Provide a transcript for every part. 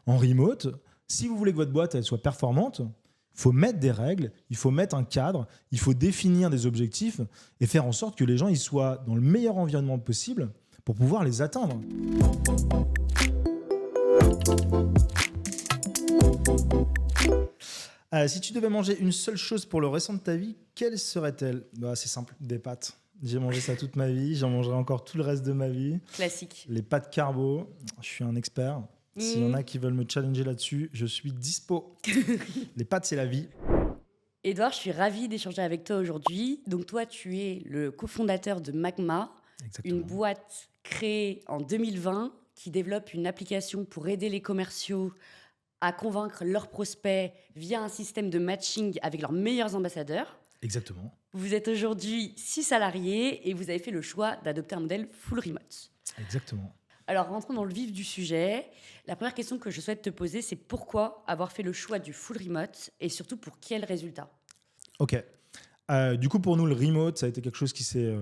En remote, si vous voulez que votre boîte elle soit performante, il faut mettre des règles, il faut mettre un cadre, il faut définir des objectifs et faire en sorte que les gens ils soient dans le meilleur environnement possible pour pouvoir les atteindre. Si tu devais manger une seule chose pour le restant de ta vie, quelle serait-elle? C'est simple, des pâtes. J'ai mangé ça toute ma vie, j'en mangerai encore tout le reste de ma vie. Classique. Les pâtes carbo, je suis un expert. S'il y en a qui veulent me challenger là-dessus, je suis dispo. Les pâtes, c'est la vie. Edouard, je suis ravie d'échanger avec toi aujourd'hui. Donc toi, tu es le cofondateur de Magma, Exactement. une boîte créée en 2020 qui développe une application pour aider les commerciaux à convaincre leurs prospects via un système de matching avec leurs meilleurs ambassadeurs. Exactement. Vous êtes aujourd'hui 6 salariés et vous avez fait le choix d'adopter un modèle full remote. Exactement. Alors, rentrons dans le vif du sujet. La première question que je souhaite te poser, c'est pourquoi avoir fait le choix du full remote et surtout pour quels résultats? Ok. Du coup, pour nous, le remote, ça a été quelque chose qui s'est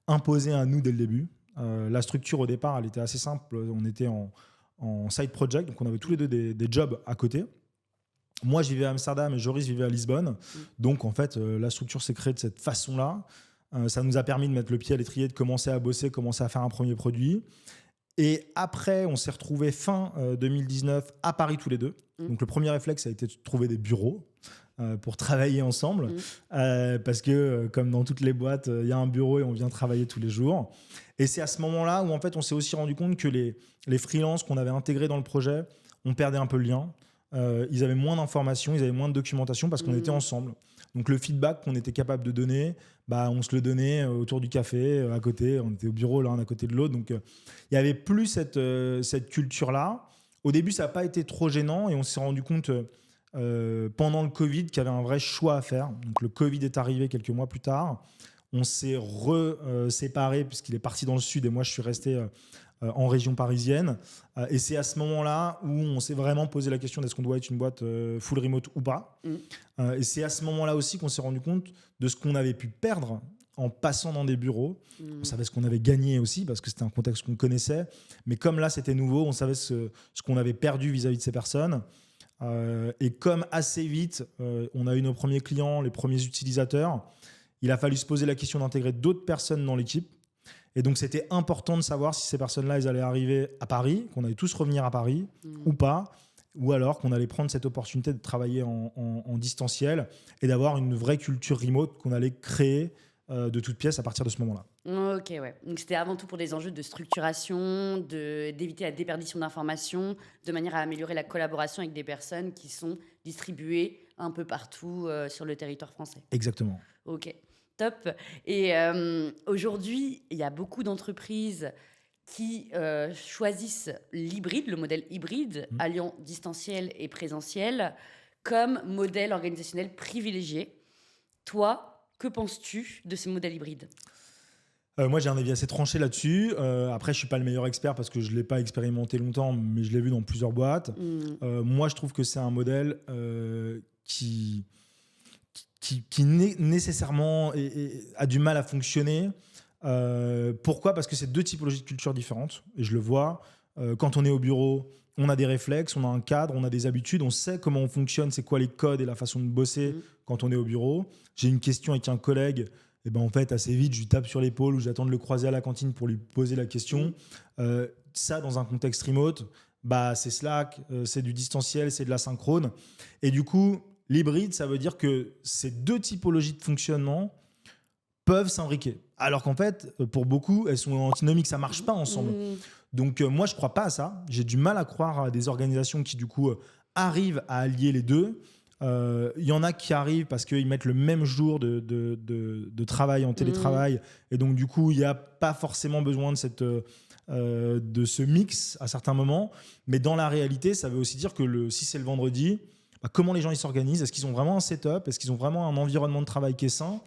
imposé à nous dès le début. La structure, au départ, elle était assez simple. On était en side project, donc on avait tous les deux des jobs à côté. Moi, je vivais à Amsterdam et Joris vivait à Lisbonne. Donc, en fait, la structure s'est créée de cette façon-là. Ça nous a permis de mettre le pied à l'étrier, de commencer à bosser, commencer à faire un premier produit. Et après, on s'est retrouvés fin 2019 à Paris tous les deux. Donc, le premier réflexe a été de trouver des bureaux pour travailler ensemble. Parce que, comme dans toutes les boîtes, il y a un bureau et on vient travailler tous les jours. Et c'est à ce moment-là où, en fait, on s'est aussi rendu compte que les freelances qu'on avait intégrés dans le projet, on perdait un peu le lien. Ils avaient moins d'informations, ils avaient moins de documentation parce qu'on était ensemble. Donc le feedback qu'on était capable de donner, on se le donnait autour du café, à côté. On était au bureau l'un à côté de l'autre. Donc il n'y avait plus cette culture-là. Au début, ça n'a pas été trop gênant et on s'est rendu compte pendant le Covid qu'il y avait un vrai choix à faire. Donc le Covid est arrivé quelques mois plus tard. On s'est séparés puisqu'il est parti dans le sud et moi je suis resté en région parisienne. Et c'est à ce moment-là où on s'est vraiment posé la question d'est-ce qu'on doit être une boîte full remote ou pas. Et c'est à ce moment-là aussi qu'on s'est rendu compte de ce qu'on avait pu perdre en passant dans des bureaux. On savait ce qu'on avait gagné aussi parce que c'était un contexte qu'on connaissait. Mais comme là, c'était nouveau, on savait ce qu'on avait perdu vis-à-vis de ces personnes. Et comme assez vite, on a eu nos premiers clients, les premiers utilisateurs, il a fallu se poser la question d'intégrer d'autres personnes dans l'équipe. Et donc, c'était important de savoir si ces personnes-là, elles allaient arriver à Paris, qu'on allait tous revenir à Paris ou pas, ou alors qu'on allait prendre cette opportunité de travailler en distanciel et d'avoir une vraie culture remote qu'on allait créer de toutes pièces à partir de ce moment-là. Ok, ouais. Donc, c'était avant tout pour des enjeux de structuration, d'éviter la déperdition d'informations, de manière à améliorer la collaboration avec des personnes qui sont distribuées un peu partout sur le territoire français. Exactement. Ok. Top. Et aujourd'hui, il y a beaucoup d'entreprises qui choisissent l'hybride, le modèle hybride, alliant distanciel et présentiel, comme modèle organisationnel privilégié. Toi, que penses-tu de ce modèle hybride ? Moi, j'ai un avis assez tranché là-dessus. Après, je ne suis pas le meilleur expert parce que je ne l'ai pas expérimenté longtemps, mais je l'ai vu dans plusieurs boîtes. Moi, je trouve que c'est un modèle qui nécessairement a du mal à fonctionner. Pourquoi ? Parce que c'est deux typologies de culture différentes. Et je le vois. Quand on est au bureau, on a des réflexes, on a un cadre, on a des habitudes, on sait comment on fonctionne, c'est quoi les codes et la façon de bosser quand on est au bureau. J'ai une question avec un collègue, et en fait, assez vite, je lui tape sur l'épaule ou j'attends de le croiser à la cantine pour lui poser la question. Ça, dans un contexte remote, c'est Slack, c'est du distanciel, c'est de l'asynchrone. Et du coup, l'hybride, ça veut dire que ces deux typologies de fonctionnement peuvent s'imbriquer. Alors qu'en fait, pour beaucoup, elles sont antinomiques, ça ne marche pas ensemble. Donc moi, je ne crois pas à ça. J'ai du mal à croire à des organisations qui, du coup, arrivent à allier les deux. Il y en a qui arrivent parce qu'ils mettent le même jour de travail en télétravail. Et donc, du coup, il n'y a pas forcément besoin de ce mix à certains moments. Mais dans la réalité, ça veut aussi dire que si c'est le vendredi, comment les gens ils s'organisent ? Est-ce qu'ils ont vraiment un setup ? Est-ce qu'ils ont vraiment un environnement de travail qui est sain ?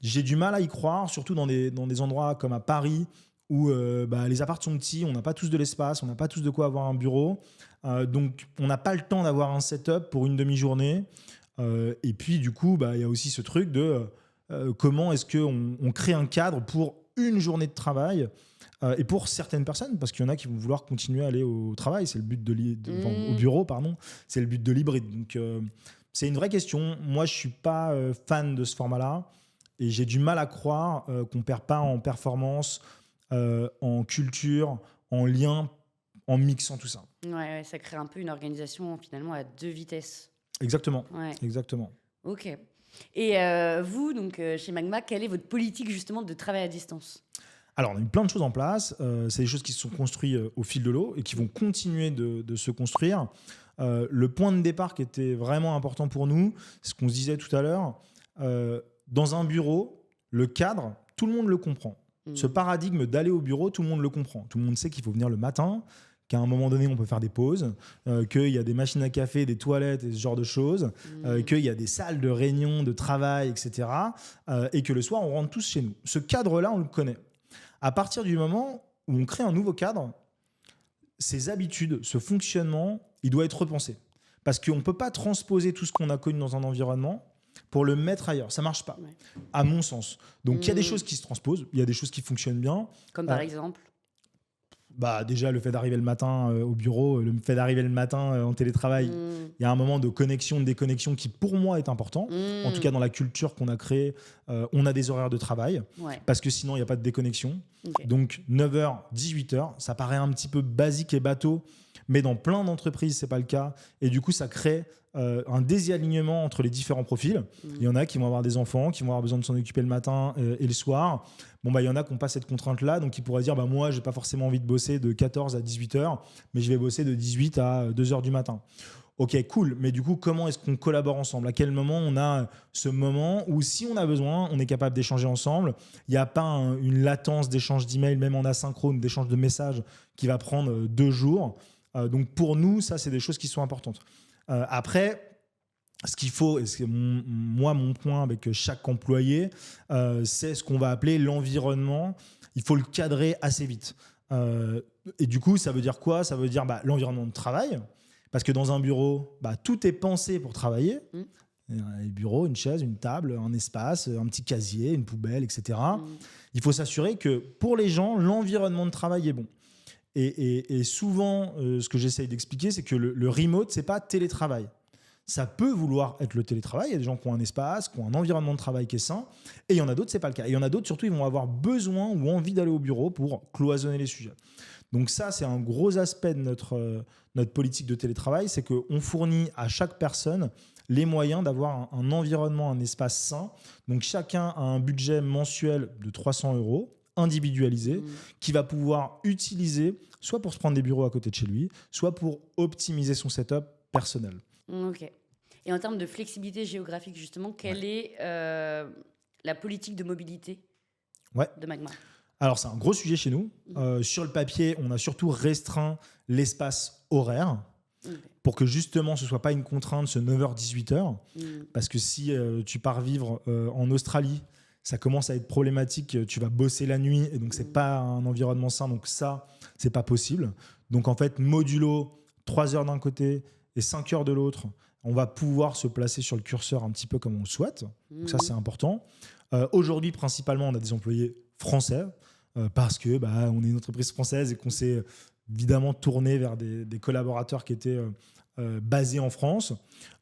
J'ai du mal à y croire, surtout dans des endroits comme à Paris où les apparts sont petits, on n'a pas tous de l'espace, on n'a pas tous de quoi avoir un bureau. Donc, on n'a pas le temps d'avoir un setup pour une demi-journée. Et puis, du coup, il y a aussi ce truc de comment est-ce qu'on crée un cadre pour une journée de travail. Et pour certaines personnes, parce qu'il y en a qui vont vouloir continuer à aller au travail, c'est le but au bureau, pardon, c'est le but de l'hybride. Donc, c'est une vraie question. Moi, je ne suis pas fan de ce format-là et j'ai du mal à croire qu'on ne perd pas en performance, en culture, en lien, en mixant tout ça. Ouais, ça crée un peu une organisation finalement à 2 vitesses. Exactement. Ouais. Exactement. Ok. Et vous, donc chez Magma, quelle est votre politique justement de travail à distance ? Alors, on a mis plein de choses en place. C'est des choses qui se sont construites au fil de l'eau et qui vont continuer de se construire. Le point de départ qui était vraiment important pour nous, c'est ce qu'on se disait tout à l'heure. Dans un bureau, le cadre, tout le monde le comprend. Ce paradigme d'aller au bureau, tout le monde le comprend. Tout le monde sait qu'il faut venir le matin, qu'à un moment donné, on peut faire des pauses, qu'il y a des machines à café, des toilettes et ce genre de choses, qu'il y a des salles de réunion, de travail, etc. Et que le soir, on rentre tous chez nous. Ce cadre-là, on le connaît. À partir du moment où on crée un nouveau cadre, ces habitudes, ce fonctionnement, il doit être repensé. Parce qu'on ne peut pas transposer tout ce qu'on a connu dans un environnement pour le mettre ailleurs. Ça ne marche pas, à mon sens. Donc, il y a des choses qui se transposent, il y a des choses qui fonctionnent bien. Comme par exemple Déjà, le fait d'arriver le matin au bureau, le fait d'arriver le matin en télétravail, il y a un moment de connexion, de déconnexion qui, pour moi, est important. En tout cas, dans la culture qu'on a créée, on a des horaires de travail parce que sinon, il n'y a pas de déconnexion. Okay. Donc, 9h, 18h, ça paraît un petit peu basique et bateau, mais dans plein d'entreprises, ce n'est pas le cas. Et du coup, ça crée un désalignement entre les différents profils. Il y en a qui vont avoir des enfants, qui vont avoir besoin de s'en occuper le matin et le soir. Il y en a qui n'ont pas cette contrainte-là, donc ils pourraient dire moi, je n'ai pas forcément envie de bosser de 14 à 18h, mais je vais bosser de 18 à 2h du matin. Ok, cool, mais du coup, comment est-ce qu'on collabore ensemble ? À quel moment on a ce moment où, si on a besoin, on est capable d'échanger ensemble ? Il n'y a pas une latence d'échange d'emails, même en asynchrone, d'échange de messages qui va prendre 2 jours. Donc pour nous, ça, c'est des choses qui sont importantes. Après, ce qu'il faut, et mon point avec chaque employé, c'est ce qu'on va appeler l'environnement. Il faut le cadrer assez vite. Et du coup, ça veut dire quoi ? Ça veut dire l'environnement de travail. Parce que dans un bureau, tout est pensé pour travailler. Un bureau, une chaise, une table, un espace, un petit casier, une poubelle, etc. Il faut s'assurer que pour les gens, l'environnement de travail est bon. Et souvent, ce que j'essaye d'expliquer, c'est que le remote, ce n'est pas télétravail. Ça peut vouloir être le télétravail. Il y a des gens qui ont un espace, qui ont un environnement de travail qui est sain. Et il y en a d'autres, ce n'est pas le cas. Et il y en a d'autres, surtout, ils vont avoir besoin ou envie d'aller au bureau pour cloisonner les sujets. Donc ça, c'est un gros aspect de notre politique de télétravail. C'est qu'on fournit à chaque personne les moyens d'avoir un environnement, un espace sain. Donc chacun a un budget mensuel de 300 € individualisé qu'il va pouvoir utiliser soit pour se prendre des bureaux à côté de chez lui, soit pour optimiser son setup personnel. Ok. Et en termes de flexibilité géographique, justement, quelle est la politique de mobilité de Magma ? Alors, c'est un gros sujet chez nous. Sur le papier, on a surtout restreint l'espace horaire pour que justement ce ne soit pas une contrainte, ce 9h-18h. Parce que si tu pars vivre en Australie, ça commence à être problématique. Tu vas bosser la nuit et donc ce n'est pas un environnement sain. Donc ça, ce n'est pas possible. Donc en fait, modulo 3 heures d'un côté et 5 heures de l'autre, on va pouvoir se placer sur le curseur un petit peu comme on le souhaite. Donc ça, c'est important. Aujourd'hui, principalement, on a des employés français parce que on est une entreprise française et qu'on s'est évidemment tourné vers des collaborateurs qui étaient basés en France.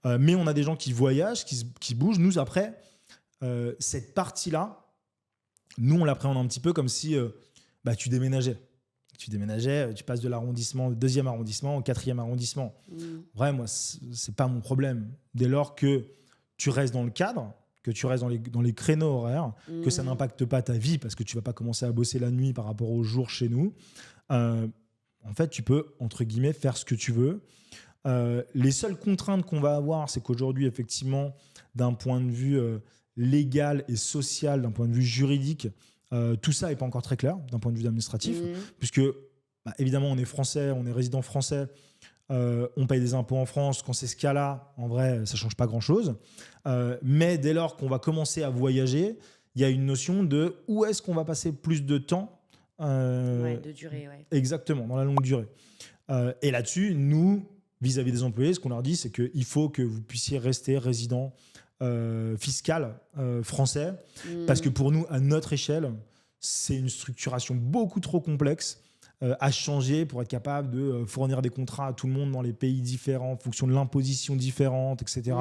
Mais on a des gens qui voyagent, qui bougent. Nous, après, cette partie-là, nous, on l'appréhende un petit peu comme si tu déménageais. Tu passes de l'arrondissement, du 2e arrondissement au 4e arrondissement. Ouais, moi, c'est pas mon problème. Dès lors que tu restes dans le cadre, que tu restes dans les créneaux horaires, que ça n'impacte pas ta vie parce que tu vas pas commencer à bosser la nuit par rapport au jour chez nous, en fait, tu peux, entre guillemets, faire ce que tu veux. Les seules contraintes qu'on va avoir, c'est qu'aujourd'hui, effectivement, d'un point de vue légal et social, d'un point de vue juridique, tout ça n'est pas encore très clair d'un point de vue administratif, puisque évidemment on est français, on est résident français, on paye des impôts en France. Quand c'est ce cas-là, en vrai, ça ne change pas grand-chose. Mais dès lors qu'on va commencer à voyager, il y a une notion de où est-ce qu'on va passer plus de temps. De durée, Exactement, dans la longue durée. Et là-dessus, nous, vis-à-vis des employés, ce qu'on leur dit, c'est qu'il faut que vous puissiez rester résident fiscal français, parce que pour nous, à notre échelle, c'est une structuration beaucoup trop complexe à changer pour être capable de fournir des contrats à tout le monde dans les pays différents, en fonction de l'imposition différente, etc.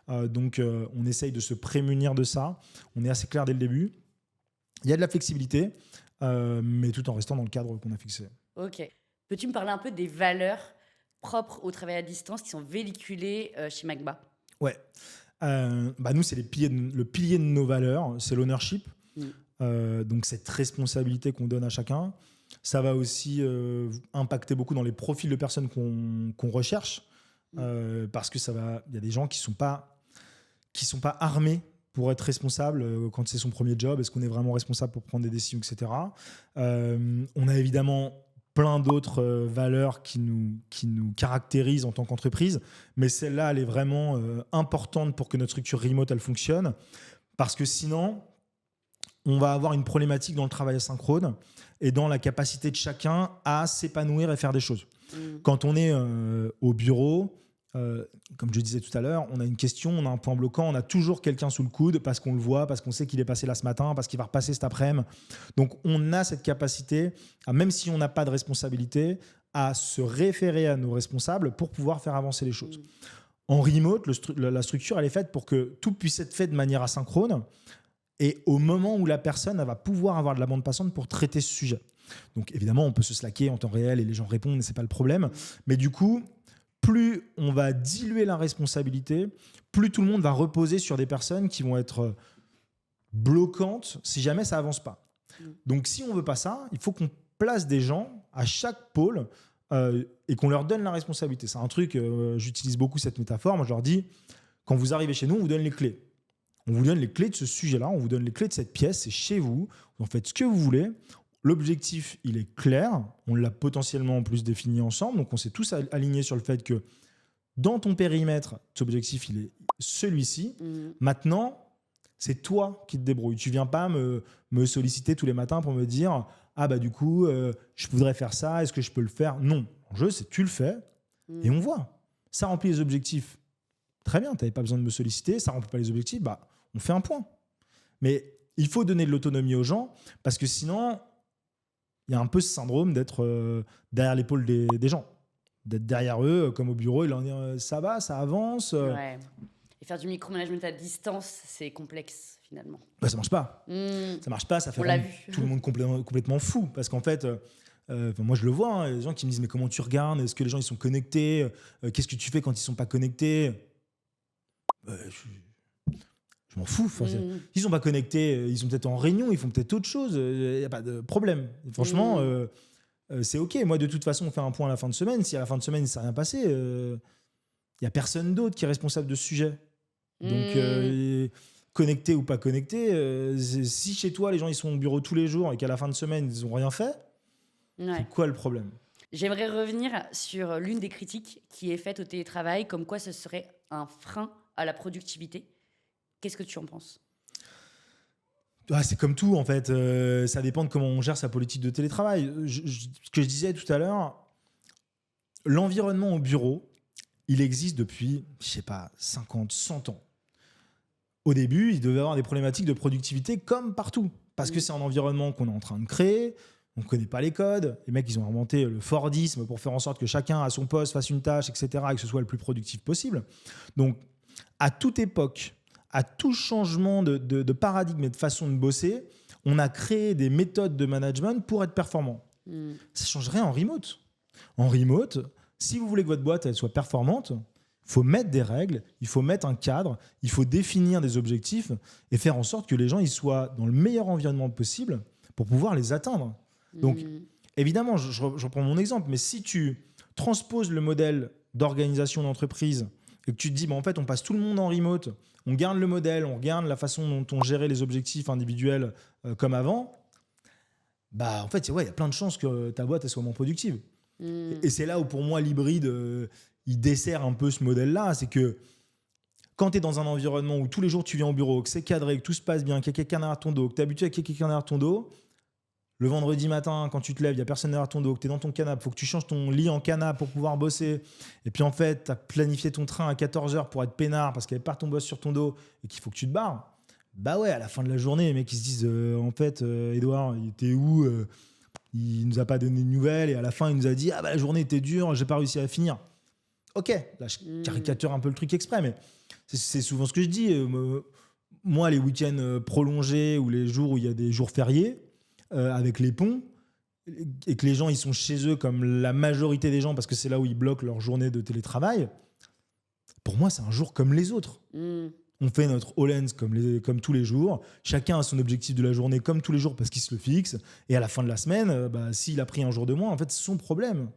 Donc, on essaye de se prémunir de ça. On est assez clair dès le début. Il y a de la flexibilité, mais tout en restant dans le cadre qu'on a fixé. Ok. Peux-tu me parler un peu des valeurs propres au travail à distance qui sont véhiculées chez Magba? Ouais. Nous, c'est le pilier de nos valeurs, c'est l'ownership. Donc, cette responsabilité qu'on donne à chacun. Ça va aussi impacter beaucoup dans les profils de personnes qu'on recherche. Parce que il y a des gens qui sont pas armés pour être responsables quand c'est son premier job. Est-ce qu'on est vraiment responsable pour prendre des décisions, etc. On a évidemment plein d'autres valeurs qui nous caractérisent en tant qu'entreprise, mais celle-là, elle est vraiment importante pour que notre structure remote, elle fonctionne, parce que sinon, on va avoir une problématique dans le travail asynchrone et dans la capacité de chacun à s'épanouir et faire des choses. Quand on est au bureau, comme je disais tout à l'heure, on a une question, on a un point bloquant, on a toujours quelqu'un sous le coude parce qu'on le voit, parce qu'on sait qu'il est passé là ce matin, parce qu'il va repasser cet après-midi. Donc, on a cette capacité, même si on n'a pas de responsabilité, à se référer à nos responsables pour pouvoir faire avancer les choses. En remote, la structure, elle est faite pour que tout puisse être fait de manière asynchrone et au moment où la personne elle va pouvoir avoir de la bande passante pour traiter ce sujet. Donc, évidemment, on peut se slacker en temps réel et les gens répondent, ce n'est pas le problème. Mais du coup, plus on va diluer la responsabilité, plus tout le monde va reposer sur des personnes qui vont être bloquantes si jamais ça avance pas. Donc, si on veut pas ça, il faut qu'on place des gens à chaque pôle et qu'on leur donne la responsabilité. C'est un truc, j'utilise beaucoup cette métaphore. Moi, je leur dis, quand vous arrivez chez nous, on vous donne les clés. On vous donne les clés de ce sujet-là, on vous donne les clés de cette pièce, c'est chez vous, vous en faites ce que vous voulez. L'objectif, il est clair, on l'a potentiellement en plus défini ensemble, donc on s'est tous alignés sur le fait que dans ton périmètre, cet objectif, il est celui-ci. Maintenant, c'est toi qui te débrouilles. Tu viens pas me solliciter tous les matins pour me dire « Ah bah du coup, je voudrais faire ça, est-ce que je peux le faire ?» Non, l'enjeu, c'est tu le fais et on voit. Ça remplit les objectifs. Très bien, tu n'avais pas besoin de me solliciter, ça ne remplit pas les objectifs, bah, on fait un point. Mais il faut donner de l'autonomie aux gens parce que sinon, il y a un peu ce syndrome d'être derrière l'épaule des gens, d'être derrière eux, comme au bureau, et leur dire ça va, ça avance. Ouais. Et faire du micromanagement à distance, c'est complexe finalement. Bah, ça ne marche pas. Ça marche pas, ça fait tout le monde complètement fou. Parce qu'en fait, moi je le vois, hein, il y a des gens qui me disent mais comment tu regardes, est-ce que les gens ils sont connectés, qu'est-ce que tu fais quand ils ne sont pas connectés? Je m'en fous. S'ils ne sont pas connectés, ils sont peut-être en réunion, ils font peut-être autre chose. Il n'y a pas de problème. Et franchement, c'est OK. Moi, de toute façon, on fait un point à la fin de semaine. Si à la fin de semaine, il ne s'est rien passé, il n'y a personne d'autre qui est responsable de ce sujet. Donc, connecté ou pas connecté, si chez toi, les gens ils sont au bureau tous les jours et qu'à la fin de semaine, ils n'ont rien fait, c'est quoi le problème? J'aimerais revenir sur l'une des critiques qui est faite au télétravail, comme quoi ce serait un frein à la productivité. Qu'est-ce que tu en penses? C'est comme tout, en fait. Ça dépend de comment on gère sa politique de télétravail. Ce que je disais tout à l'heure, l'environnement au bureau, il existe depuis, je sais pas, 50, 100 ans. Au début, il devait y avoir des problématiques de productivité comme partout. Parce que c'est un environnement qu'on est en train de créer. On ne connaît pas les codes. Les mecs, ils ont inventé le Fordisme pour faire en sorte que chacun à son poste fasse une tâche, etc., et que ce soit le plus productif possible. Donc, à toute époque, à tout changement de paradigme et de façon de bosser, on a créé des méthodes de management pour être performant. Ça ne change rien en remote. En remote, si vous voulez que votre boîte elle soit performante, il faut mettre des règles, il faut mettre un cadre, il faut définir des objectifs et faire en sorte que les gens ils soient dans le meilleur environnement possible pour pouvoir les atteindre. Donc, évidemment, je reprends mon exemple, mais si tu transposes le modèle d'organisation d'entreprise et que tu te dis, en fait, on passe tout le monde en remote, on garde le modèle, on regarde la façon dont on gérait les objectifs individuels comme avant, en fait, il y a plein de chances que ta boîte elle soit moins productive. Et c'est là où, pour moi, l'hybride, il dessert un peu ce modèle-là. C'est que quand tu es dans un environnement où tous les jours tu viens au bureau, que c'est cadré, que tout se passe bien, qu'il y a quelqu'un derrière ton dos, que tu es habitué à qu'il y ait quelqu'un derrière ton dos, le vendredi matin, quand tu te lèves, il n'y a personne derrière ton dos, que tu es dans ton canapé, il faut que tu changes ton lit en canapé pour pouvoir bosser. Et puis en fait, tu as planifié ton train à 14h pour être peinard parce qu'il n'y avait pas ton boss sur ton dos et qu'il faut que tu te barres. Bah ouais, à la fin de la journée, les mecs ils se disent en fait, Edouard, il était où il nous a pas donné de nouvelles et à la fin il nous a dit ah bah la journée était dure, j'ai pas réussi à finir. Ok, là je caricature un peu le truc exprès, mais c'est souvent ce que je dis. Moi, les week-ends prolongés ou les jours où il y a des jours fériés avec les ponts et que les gens ils sont chez eux comme la majorité des gens parce que c'est là où ils bloquent leur journée de télétravail. Pour moi, c'est un jour comme les autres. On fait notre all-ends comme tous les jours. Chacun a son objectif de la journée comme tous les jours parce qu'il se le fixe. Et à la fin de la semaine, s'il a pris un jour de moins, en fait, c'est son problème.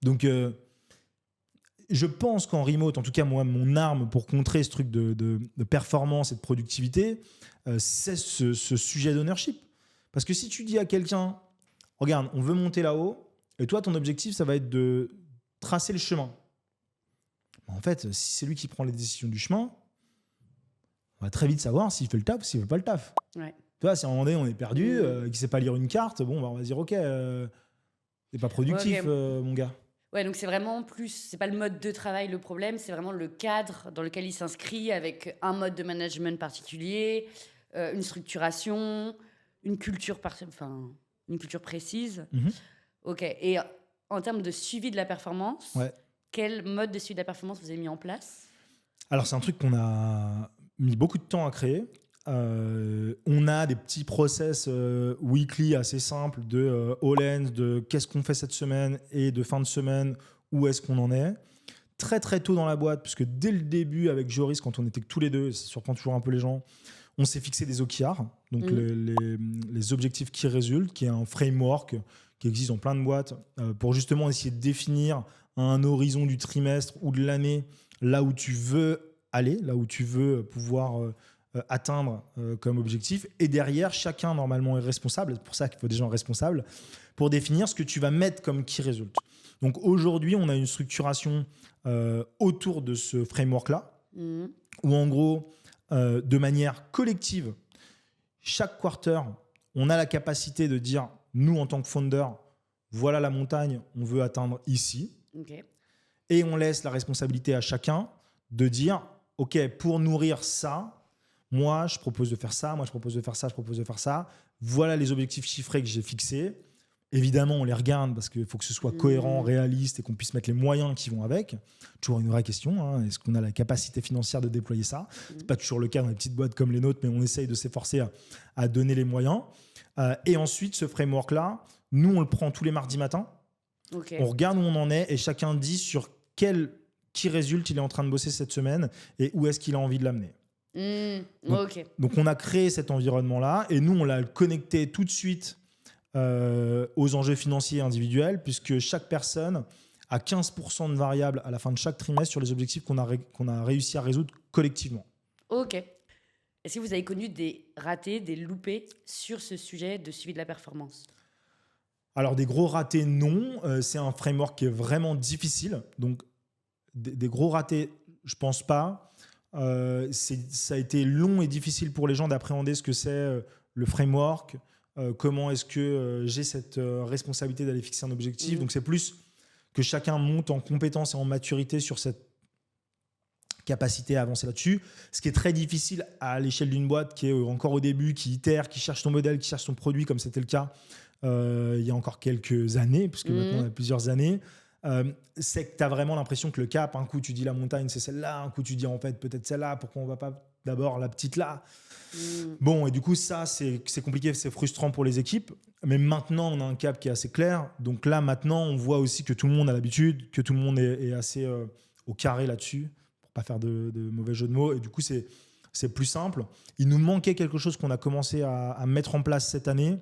Donc, je pense qu'en remote, en tout cas, moi, mon arme pour contrer ce truc de performance et de productivité, c'est ce sujet d'ownership. Parce que si tu dis à quelqu'un, regarde, on veut monter là-haut, et toi, ton objectif, ça va être de tracer le chemin. En fait, si c'est lui qui prend les décisions du chemin, on va très vite savoir s'il fait le taf ou s'il ne fait pas le taf. Ouais. Tu vois, si à un moment donné, on est perdu, qu'il ne sait pas lire une carte, bon, on va se dire, ok, c'est pas productif, mon gars. Ouais, donc c'est vraiment plus, c'est pas le mode de travail le problème, c'est vraiment le cadre dans lequel il s'inscrit avec un mode de management particulier, une structuration, une culture précise. Ok. Et en termes de suivi de la performance, quel mode de suivi de la performance vous avez mis en place ? Alors, c'est un truc qu'on a mis beaucoup de temps à créer. On a des petits process weekly assez simples de all-ends, de qu'est-ce qu'on fait cette semaine et de fin de semaine, où est-ce qu'on en est. Très très tôt dans la boîte, puisque dès le début avec Joris, quand on était que tous les deux, ça surprend toujours un peu les gens, on s'est fixé des OKR, donc les objectifs qui résultent, qui est un framework qui existe dans plein de boîtes pour justement essayer de définir un horizon du trimestre ou de l'année là où tu veux aller, là où tu veux pouvoir atteindre comme objectif. Et derrière, chacun normalement est responsable, c'est pour ça qu'il faut des gens responsables, pour définir ce que tu vas mettre comme key result. Donc aujourd'hui, on a une structuration autour de ce framework-là, où en gros, de manière collective, chaque quarter, on a la capacité de dire, nous en tant que founder, voilà la montagne, on veut atteindre ici. Okay. Et on laisse la responsabilité à chacun de dire, OK, pour nourrir ça, moi, je propose de faire ça, moi, je propose de faire ça, je propose de faire ça. Voilà les objectifs chiffrés que j'ai fixés. Évidemment, on les regarde parce qu'il faut que ce soit cohérent, réaliste et qu'on puisse mettre les moyens qui vont avec. Toujours une vraie question, hein. Est-ce qu'on a la capacité financière de déployer ça ? C'est pas toujours le cas dans les petites boîtes comme les nôtres, mais on essaye de s'efforcer à donner les moyens. Et ensuite, ce framework-là, nous, on le prend tous les mardis matins. Okay. On regarde où on en est et chacun dit sur quel key result il est en train de bosser cette semaine et où est-ce qu'il a envie de l'amener. Donc, on a créé cet environnement-là et nous, on l'a connecté tout de suite aux enjeux financiers individuels, puisque chaque personne a 15% de variables à la fin de chaque trimestre sur les objectifs qu'on a réussi à résoudre collectivement. Ok. Est-ce que vous avez connu des ratés, des loupés sur ce sujet de suivi de la performance ? Alors, des gros ratés, non. C'est un framework qui est vraiment difficile. Donc, des gros ratés, je ne pense pas. Ça a été long et difficile pour les gens d'appréhender ce que c'est le framework. Comment est-ce que j'ai cette responsabilité d'aller fixer un objectif. Donc, c'est plus que chacun monte en compétence et en maturité sur cette capacité à avancer là-dessus. Ce qui est très difficile à l'échelle d'une boîte qui est encore au début, qui itère, qui cherche son modèle, qui cherche son produit, comme c'était le cas il y a encore quelques années, puisque maintenant on a plusieurs années, c'est que tu as vraiment l'impression que le cap, un coup tu dis la montagne c'est celle-là, un coup tu dis en fait peut-être celle-là, pourquoi on ne va pas d'abord la petite là. Bon, et du coup ça c'est compliqué, c'est frustrant pour les équipes, mais maintenant on a un cap qui est assez clair, donc là maintenant on voit aussi que tout le monde a l'habitude, que tout le monde est assez au carré là-dessus, pour pas faire de mauvais jeu de mots, et du coup c'est plus simple. Il nous manquait quelque chose qu'on a commencé à mettre en place cette année.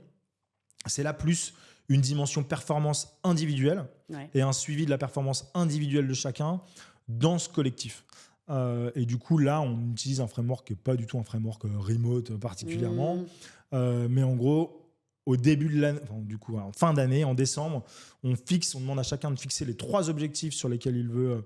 C'est là plus une dimension performance individuelle et un suivi de la performance individuelle de chacun dans ce collectif. Et du coup, là, on utilise un framework qui n'est pas du tout un framework remote particulièrement. Mais en gros, au début de l'année, enfin, du coup, en fin d'année, en décembre, on demande à chacun de fixer les 3 objectifs sur lesquels il veut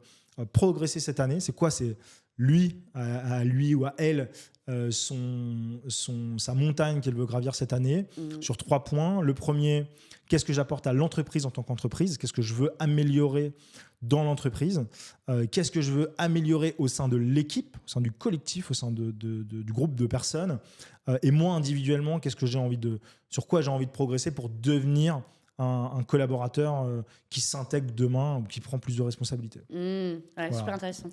progresser cette année. C'est quoi? C'est lui, à lui ou à elle, sa montagne qu'elle veut gravir cette année sur 3 points. Le premier, qu'est-ce que j'apporte à l'entreprise en tant qu'entreprise? Qu'est-ce que je veux améliorer dans l'entreprise? Qu'est-ce que je veux améliorer au sein de l'équipe, au sein du collectif, au sein du groupe de personnes? Et moi, individuellement, sur quoi j'ai envie de progresser pour devenir un collaborateur qui s'intègre demain ou qui prend plus de responsabilités. Ouais, Voilà. super intéressant.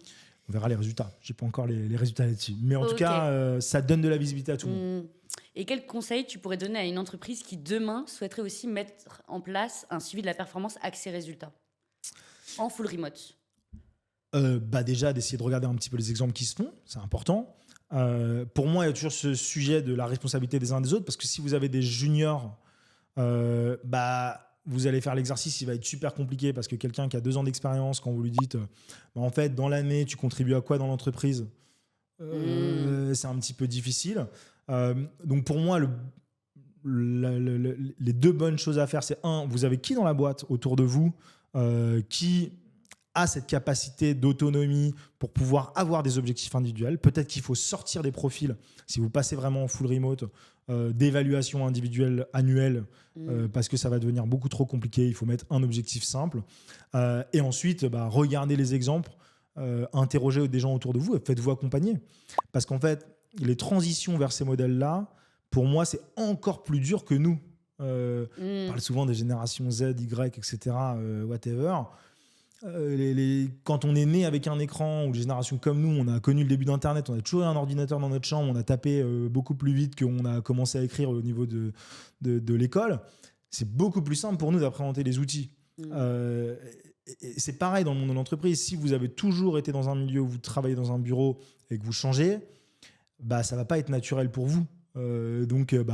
On verra les résultats. Je n'ai pas encore les résultats là-dessus. Mais en tout Ok. cas, ça donne de la visibilité à tout le monde. Et quel conseil tu pourrais donner à une entreprise qui, demain, souhaiterait aussi mettre en place un suivi de la performance axé résultat en full remote? Déjà, d'essayer de regarder un petit peu les exemples qui se font. C'est important. Pour moi, il y a toujours ce sujet de la responsabilité des uns des autres, parce que si vous avez des juniors, vous allez faire l'exercice, il va être super compliqué, parce que quelqu'un qui a 2 ans d'expérience, quand vous lui dites en fait, dans l'année, tu contribues à quoi dans l'entreprise, c'est un petit peu difficile. Donc pour moi, les 2 bonnes choses à faire, c'est vous avez qui dans la boîte autour de vous qui a cette capacité d'autonomie pour pouvoir avoir des objectifs individuels. Peut-être qu'il faut sortir des profils, si vous passez vraiment en full remote, d'évaluation individuelle annuelle, parce que ça va devenir beaucoup trop compliqué. Il faut mettre un objectif simple. Et ensuite, regardez les exemples, interrogez des gens autour de vous et faites-vous accompagner. Parce qu'en fait, les transitions vers ces modèles-là, pour moi, c'est encore plus dur que nous. On parle souvent des générations Z, Y, etc., whatever. Quand on est né avec un écran, ou les générations comme nous, on a connu le début d'Internet, on a toujours eu un ordinateur dans notre chambre, on a tapé beaucoup plus vite qu'on a commencé à écrire au niveau de l'école. C'est beaucoup plus simple pour nous d'appréhender les outils. Et c'est pareil dans le monde de l'entreprise. Si vous avez toujours été dans un milieu où vous travaillez dans un bureau et que vous changez, ça ne va pas être naturel pour vous. Donc, il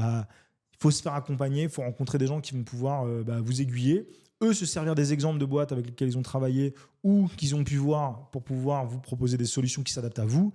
faut se faire accompagner, il faut rencontrer des gens qui vont pouvoir vous aiguiller, eux se servir des exemples de boîtes avec lesquelles ils ont travaillé ou qu'ils ont pu voir pour pouvoir vous proposer des solutions qui s'adaptent à vous.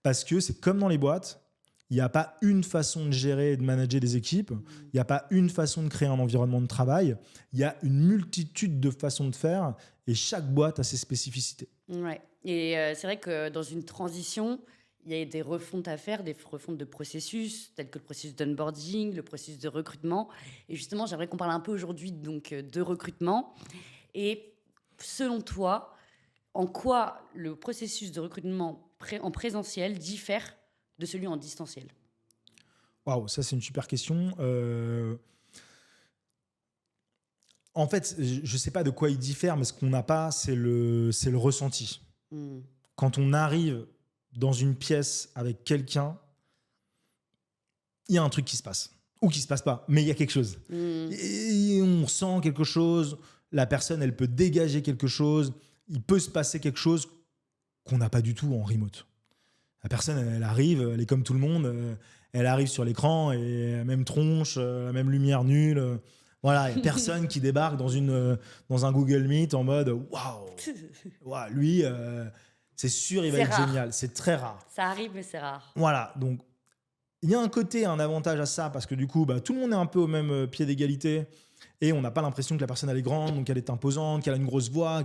Parce que c'est comme dans les boîtes, il n'y a pas une façon de gérer et de manager des équipes, il n'y a pas une façon de créer un environnement de travail, il y a une multitude de façons de faire et chaque boîte a ses spécificités. Ouais. Et c'est vrai que dans une transition, il y a des refontes à faire, des refontes de processus, tels que le processus d'onboarding, le processus de recrutement. Et justement, j'aimerais qu'on parle un peu aujourd'hui donc, de recrutement. Et selon toi, en quoi le processus de recrutement en présentiel diffère de celui en distanciel? Waouh, ça c'est une super question. En fait, je ne sais pas de quoi il diffère, mais ce qu'on n'a pas, c'est le ressenti. Quand on arrive dans une pièce avec quelqu'un, il y a un truc qui se passe. Ou qui ne se passe pas, mais il y a quelque chose. Et on sent quelque chose, la personne, elle peut dégager quelque chose, il peut se passer quelque chose qu'on n'a pas du tout en remote. La personne, elle arrive, elle est comme tout le monde, elle arrive sur l'écran, et la même tronche, la même lumière nulle. Voilà, il n'y a personne qui débarque dans un Google Meet en mode « Waouh, lui... c'est sûr, il va être génial. » C'est très rare. Ça arrive, mais c'est rare. Voilà. Donc, il y a un avantage à ça, parce que du coup, tout le monde est un peu au même pied d'égalité et on n'a pas l'impression que la personne, elle est grande, donc elle est imposante, qu'elle a une grosse voix.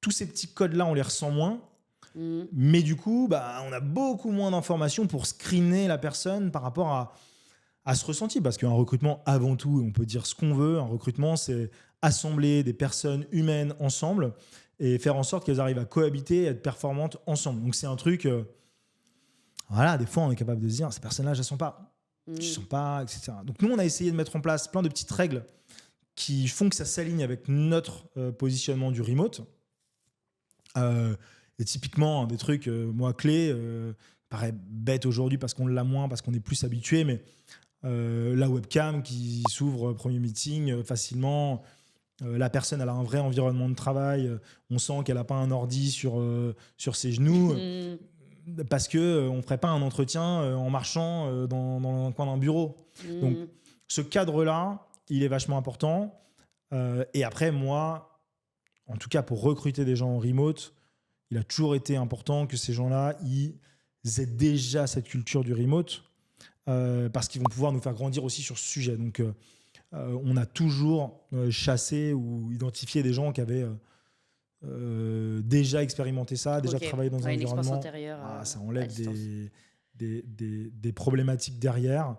Tous ces petits codes-là, on les ressent moins. Mais du coup, on a beaucoup moins d'informations pour screener la personne par rapport à ce ressenti. Parce qu'un recrutement, avant tout, on peut dire ce qu'on veut, un recrutement, c'est assembler des personnes humaines ensemble et faire en sorte qu'elles arrivent à cohabiter et être performantes ensemble. Donc c'est un truc, des fois on est capable de se dire, ces personnes-là, je ne sens pas, etc. Donc nous, on a essayé de mettre en place plein de petites règles qui font que ça s'aligne avec notre positionnement du remote. Et typiquement, des trucs, clés, paraît bête aujourd'hui parce qu'on l'a moins, parce qu'on est plus habitué, mais la webcam qui s'ouvre premier meeting facilement. La personne, elle a un vrai environnement de travail. On sent qu'elle n'a pas un ordi sur ses genoux parce qu'on ne ferait pas un entretien en marchant dans le coin d'un bureau. Donc, ce cadre-là, il est vachement important. Et après, moi, en tout cas, pour recruter des gens en remote, il a toujours été important que ces gens-là, ils aient déjà cette culture du remote parce qu'ils vont pouvoir nous faire grandir aussi sur ce sujet. Donc, on a toujours chassé ou identifié des gens qui avaient déjà expérimenté ça, déjà Ok. travaillé dans un Ouais, une expérience environnement. antérieure Ça à enlève distance. des problématiques derrière.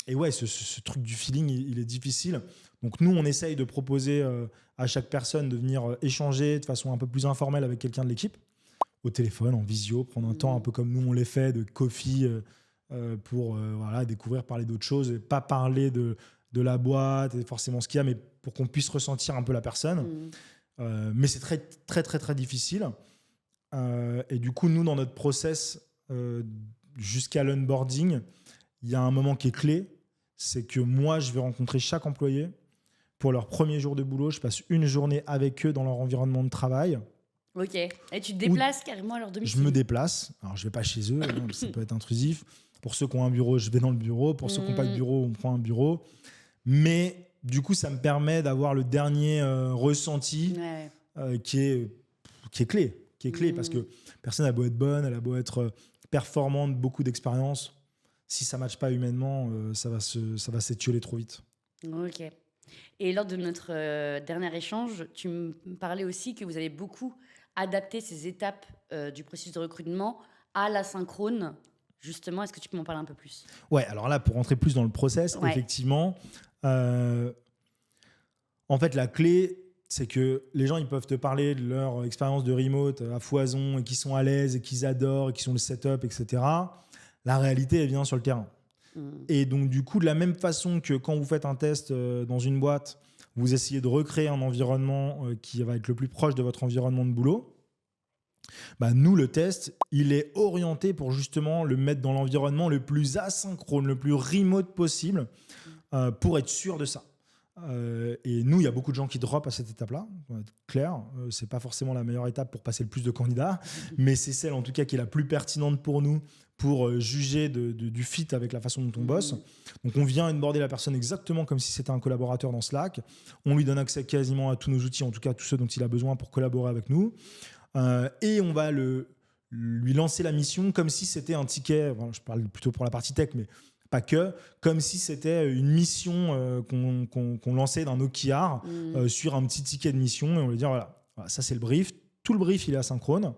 Et ouais, ce truc du feeling, il est difficile. Donc nous, on essaye de proposer à chaque personne de venir échanger de façon un peu plus informelle avec quelqu'un de l'équipe, au téléphone, en visio, prendre un temps un peu comme nous on les fait, de coffee, pour voilà, découvrir, parler d'autres choses, et pas parler de la boîte et forcément ce qu'il y a, mais pour qu'on puisse ressentir un peu la personne. Mhm. Mais c'est très, très, très, très difficile. Et du coup, nous, dans notre process, jusqu'à l'onboarding, il y a un moment qui est clé, c'est que moi, je vais rencontrer chaque employé. Pour leur premier jour de boulot, je passe une journée avec eux dans leur environnement de travail. Ok. Et tu te Où déplaces carrément à leur je domicile. me déplace. Alors, je ne vais pas chez eux, hein, ça peut être intrusif. Pour ceux qui ont un bureau, je vais dans le bureau. Pour ceux qui n'ont pas de bureau, on prend un bureau. Mais du coup, ça me permet d'avoir le dernier ressenti Ouais. qui est clé. Qui est clé parce que personne n'a beau être bonne, elle a beau être performante, beaucoup d'expérience. Si ça ne matche pas humainement, ça va s'étioler trop vite. Ok. Et lors de notre dernier échange, tu me parlais aussi que vous avez beaucoup adapté ces étapes du processus de recrutement à l'asynchrone. Justement, est-ce que tu peux m'en parler un peu plus? Ouais, alors là, pour rentrer plus dans le process, Ouais. effectivement, en fait, la clé, c'est que les gens, ils peuvent te parler de leur expérience de remote à foison et qu'ils sont à l'aise et qu'ils adorent et qu'ils ont le setup, etc. La réalité, elle vient sur le terrain. Et donc, du coup, de la même façon que quand vous faites un test dans une boîte, vous essayez de recréer un environnement qui va être le plus proche de votre environnement de boulot. Bah, nous, le test, il est orienté pour justement le mettre dans l'environnement le plus asynchrone, le plus remote possible, pour être sûr de ça. Et nous, il y a beaucoup de gens qui drop à cette étape-là, on va être clair. C'est pas forcément la meilleure étape pour passer le plus de candidats, mais c'est celle en tout cas qui est la plus pertinente pour nous pour juger du fit avec la façon dont on bosse. Donc on vient onboarder la personne exactement comme si c'était un collaborateur dans Slack. On lui donne accès quasiment à tous nos outils, en tout cas tous ceux dont il a besoin pour collaborer avec nous. Et on va lui lancer la mission comme si c'était un ticket, enfin, je parle plutôt pour la partie tech, mais pas que, comme si c'était une mission qu'on lançait d'un OKR sur un petit ticket de mission, et on lui dit voilà, ça c'est le brief, tout le brief il est asynchrone,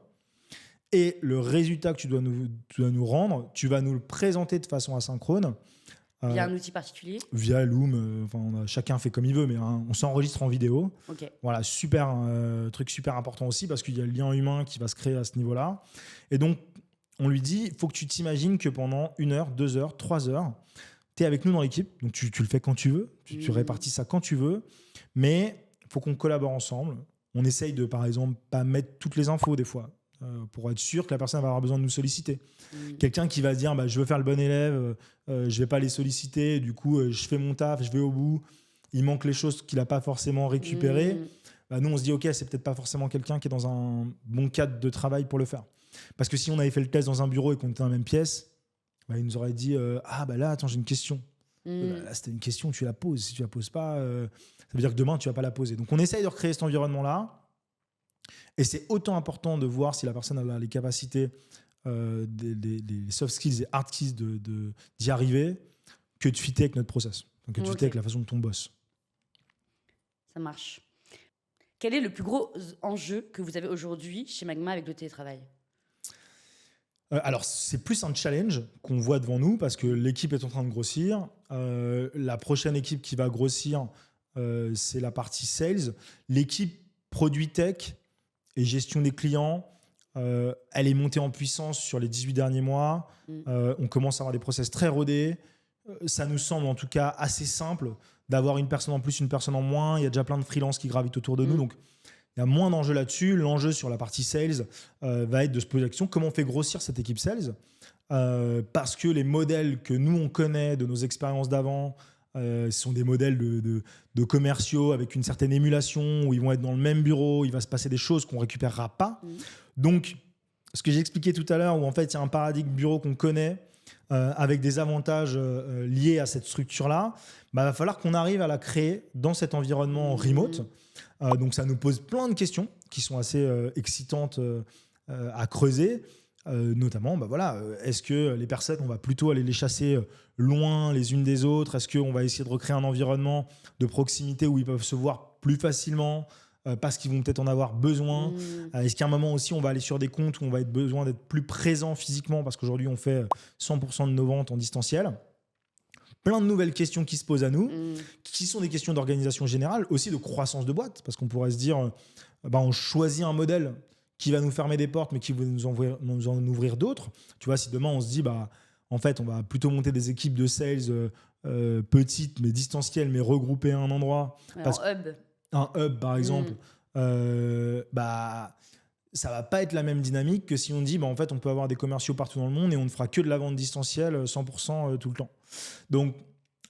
et le résultat que tu dois nous rendre, tu vas nous le présenter de façon asynchrone. Via un outil particulier? Via Loom, chacun fait comme il veut, mais on s'enregistre en vidéo. Ok. Voilà, truc super important aussi parce qu'il y a le lien humain qui va se créer à ce niveau-là. Et donc, on lui dit, il faut que tu t'imagines que pendant 1 heure, 2 heures, 3 heures, tu es avec nous dans l'équipe. Donc, tu le fais quand tu veux, tu répartis ça quand tu veux, mais il faut qu'on collabore ensemble. On essaye de, par exemple, pas mettre toutes les infos des fois, pour être sûr que la personne va avoir besoin de nous solliciter. Quelqu'un qui va dire je veux faire le bon élève, je vais pas les solliciter, du coup je fais mon taf, je vais au bout, il manque les choses qu'il n'a pas forcément récupérées. Nous on se dit ok, c'est peut-être pas forcément quelqu'un qui est dans un bon cadre de travail pour le faire. Parce que si on avait fait le test dans un bureau et qu'on était dans la même pièce, il nous aurait dit là attends, j'ai une question. Là c'était une question, tu la poses. Si tu la poses pas, ça veut dire que demain tu vas pas la poser. Donc on essaye de recréer cet environnement là. Et c'est autant important de voir si la personne a les capacités, des soft skills et hard skills d'y arriver, que de fitter avec notre process, donc que de fitter avec la façon dont on bosse. Ça marche. Quel est le plus gros enjeu que vous avez aujourd'hui chez Magma avec le télétravail? Alors, c'est plus un challenge qu'on voit devant nous parce que l'équipe est en train de grossir. La prochaine équipe qui va grossir, c'est la partie sales. L'équipe produit tech et gestion des clients, elle est montée en puissance sur les 18 derniers mois. On commence à avoir des process très rodés. Ça nous semble en tout cas assez simple d'avoir une personne en plus, une personne en moins. Il y a déjà plein de freelances qui gravitent autour de nous. Donc, il y a moins d'enjeux là-dessus. L'enjeu sur la partie sales va être de se poser la question comment on fait grossir cette équipe sales, parce que les modèles que nous, on connaît de nos expériences d'avant, ce sont des modèles de commerciaux avec une certaine émulation où ils vont être dans le même bureau, il va se passer des choses qu'on ne récupérera pas. Donc, ce que j'ai expliqué tout à l'heure, où en fait, il y a un paradigme bureau qu'on connaît avec des avantages liés à cette structure-là, il va falloir qu'on arrive à la créer dans cet environnement remote. Donc, ça nous pose plein de questions qui sont assez excitantes à creuser. Notamment, est-ce que les personnes, on va plutôt aller les chasser loin les unes des autres? Est-ce qu'on va essayer de recréer un environnement de proximité où ils peuvent se voir plus facilement, parce qu'ils vont peut-être en avoir besoin. Est-ce qu'à un moment aussi, on va aller sur des comptes où on va être besoin d'être plus présent physiquement parce qu'aujourd'hui, on fait 100% de nos ventes en distanciel. Plein de nouvelles questions qui se posent à nous, qui sont des questions d'organisation générale, aussi de croissance de boîte, parce qu'on pourrait se dire, on choisit un modèle qui va nous fermer des portes, mais qui va nous en ouvrir d'autres. Tu vois, si demain, on se dit, en fait, on va plutôt monter des équipes de sales petites, mais distancielles, mais regroupées à un endroit. Un hub, par exemple. Ça va pas être la même dynamique que si on dit, en fait, on peut avoir des commerciaux partout dans le monde et on ne fera que de la vente distancielle 100% tout le temps. Donc,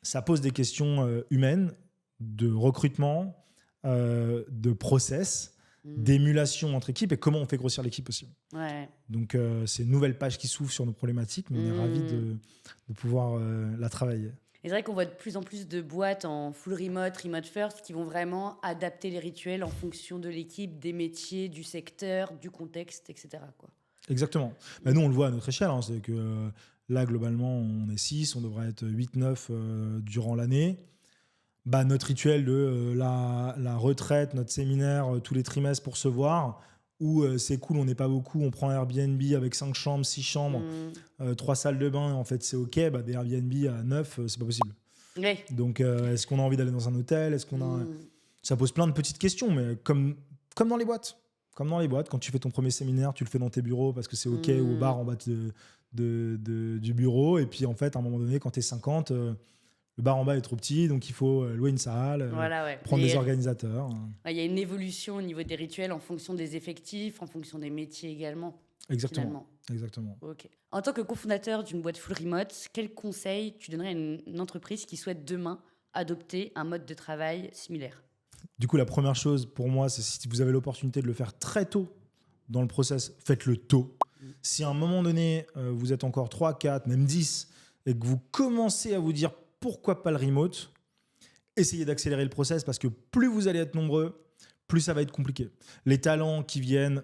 ça pose des questions humaines, de recrutement, de process, d'émulation entre équipes et comment on fait grossir l'équipe aussi. Ouais. Donc, c'est une nouvelle page qui s'ouvre sur nos problématiques, mais on est ravis de pouvoir la travailler. Et c'est vrai qu'on voit de plus en plus de boîtes en full remote first, qui vont vraiment adapter les rituels en fonction de l'équipe, des métiers, du secteur, du contexte, etc. quoi. Exactement. Nous, on le voit à notre échelle. C'est que là, globalement, on est 6, on devrait être 8-9 durant l'année. Notre rituel de la retraite, notre séminaire tous les trimestres pour se voir, où c'est cool, on n'est pas beaucoup, on prend un Airbnb avec 5 chambres, 6 chambres, 3 salles de bain, en fait c'est ok, des Airbnb à 9, c'est pas possible. Oui. Donc est-ce qu'on a envie d'aller dans un hôtel, est-ce qu'on a... Ça pose plein de petites questions, mais comme dans les boîtes. Comme dans les boîtes, quand tu fais ton premier séminaire, tu le fais dans tes bureaux parce que c'est ok, ou au bar en bas du bureau, et puis en fait à un moment donné, quand t'es 50... le bar en bas est trop petit, donc il faut louer une salle, prendre des organisateurs. Il y a une évolution au niveau des rituels en fonction des effectifs, en fonction des métiers également. Exactement. Okay. En tant que cofondateur d'une boîte full remote, quel conseil tu donnerais à une entreprise qui souhaite demain adopter un mode de travail similaire ? Du coup, la première chose pour moi, c'est si vous avez l'opportunité de le faire très tôt dans le process, faites-le tôt. Si à un moment donné, vous êtes encore 3, 4, même 10, et que vous commencez à vous dire pourquoi pas le remote, essayez d'accélérer le process parce que plus vous allez être nombreux, plus ça va être compliqué. Les talents qui viennent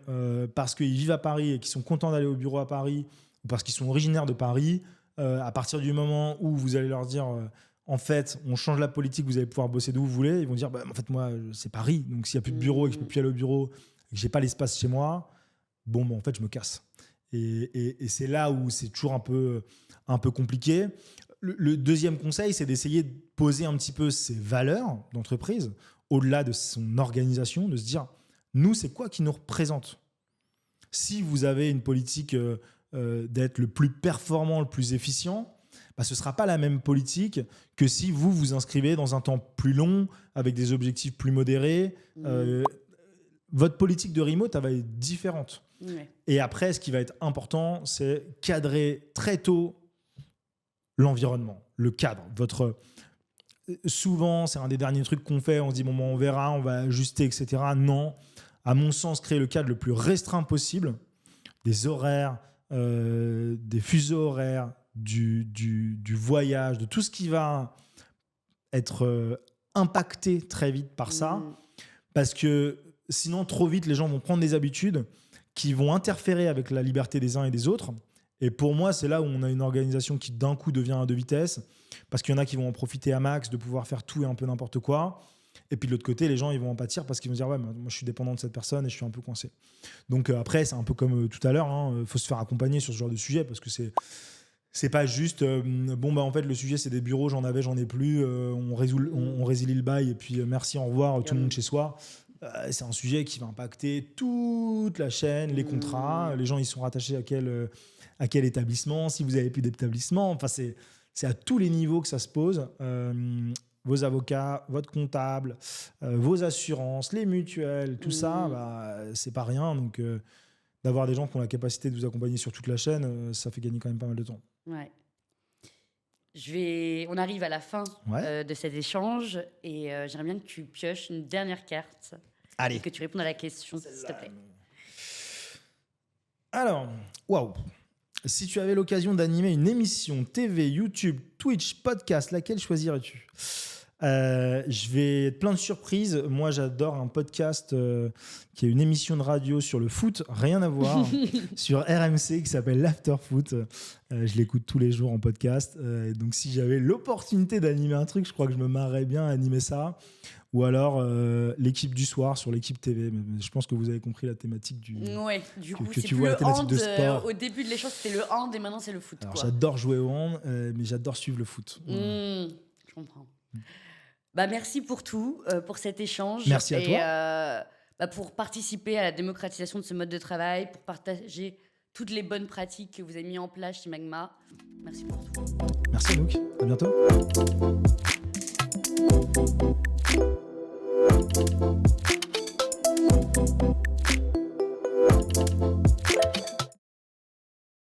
parce qu'ils vivent à Paris et qui sont contents d'aller au bureau à Paris ou parce qu'ils sont originaires de Paris, à partir du moment où vous allez leur dire en fait, on change la politique, vous allez pouvoir bosser d'où vous voulez, ils vont dire en fait, moi, c'est Paris, donc s'il n'y a plus de bureau et que je ne peux plus aller au bureau et que je n'ai pas l'espace chez moi, en fait, je me casse. Et c'est là où c'est toujours un peu compliqué. Le deuxième conseil, c'est d'essayer de poser un petit peu ses valeurs d'entreprise au-delà de son organisation, de se dire, nous, c'est quoi qui nous représente ? Si vous avez une politique d'être le plus performant, le plus efficient, ce ne sera pas la même politique que si vous vous inscrivez dans un temps plus long, avec des objectifs plus modérés. Votre politique de remote, elle va être différente. Ouais. Et après, ce qui va être important, c'est cadrer très tôt l'environnement, le cadre. Souvent, c'est un des derniers trucs qu'on fait. On se dit, on verra, on va ajuster, etc. Non. À mon sens, créer le cadre le plus restreint possible, des horaires, des fuseaux horaires, du voyage, de tout ce qui va être impacté très vite par ça. Parce que sinon, trop vite, les gens vont prendre des habitudes qui vont interférer avec la liberté des uns et des autres. Et pour moi, c'est là où on a une organisation qui d'un coup devient à 2 vitesses, parce qu'il y en a qui vont en profiter à max de pouvoir faire tout et un peu n'importe quoi. Et puis de l'autre côté, les gens ils vont en pâtir parce qu'ils vont dire moi je suis dépendant de cette personne et je suis un peu coincé. Donc après, c'est un peu comme tout à l'heure, faut se faire accompagner sur ce genre de sujet parce que c'est pas juste en fait le sujet c'est des bureaux, j'en ai plus, on résilie le bail et puis merci, au revoir, tout le monde chez soi. C'est un sujet qui va impacter toute la chaîne, les contrats, les gens ils sont rattachés à quel établissement, si vous n'avez plus d'établissement, enfin c'est à tous les niveaux que ça se pose. Vos avocats, votre comptable, vos assurances, les mutuelles, tout ça, c'est pas rien. Donc d'avoir des gens qui ont la capacité de vous accompagner sur toute la chaîne, ça fait gagner quand même pas mal de temps. Ouais. On arrive à la fin de cet échange et j'aimerais bien que tu pioches une dernière carte. Allez. Et que tu répondes à la question, s'il te plaît. Alors, waouh. Si tu avais l'occasion d'animer une émission TV, YouTube, Twitch, podcast, laquelle choisirais-tu ? Je vais être plein de surprises. Moi, j'adore un podcast qui est une émission de radio sur le foot, rien à voir, sur RMC qui s'appelle l'Afterfoot. Je l'écoute tous les jours en podcast. Donc, si j'avais l'opportunité d'animer un truc, je crois que je me marrerais bien à animer ça. ou alors l'équipe du soir sur l'équipe TV. Mais je pense que vous avez compris la thématique Ouais, du coup, que c'est tu plus vois le la thématique hand. de sport. Au début de l'échange, c'était le hand et maintenant, c'est le foot. Alors, Quoi. j'adore jouer au hand, mais j'adore suivre le foot. Je comprends. Bah, merci pour tout, pour cet échange. Merci à toi. Pour participer à la démocratisation de ce mode de travail, pour partager toutes les bonnes pratiques que vous avez mises en place chez Magma. Merci pour tout. Merci Anouk, à bientôt.